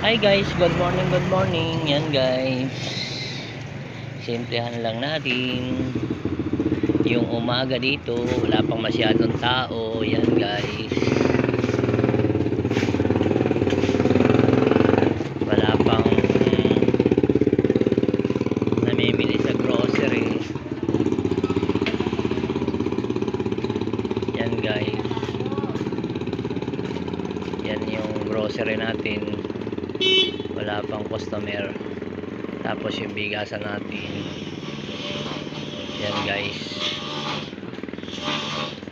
Hi guys, good morning, good morning. Yan guys, simplehan lang natin yung umaga dito. Wala pang masyadong tao. Yan guys, wala pang namimili sa grocery. Yan guys, yan yung grocery natin. Wala pang customer. Tapos yung bigasan natin, yan guys,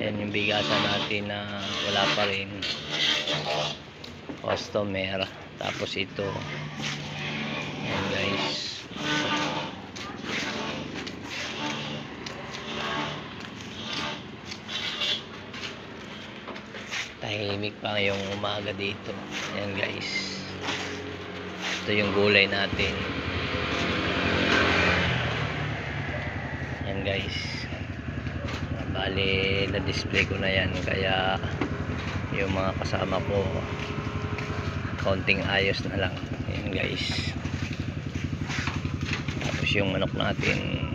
yan yung bigasan natin na wala pa rin customer. Tapos ito, yan guys, tahimik pa yung umaga dito. Yan guys, ito yung gulay natin. Yan guys, bali na display ko na yan, kaya yung mga kasama ko konting ayos na lang. Yan guys, tapos yung manok natin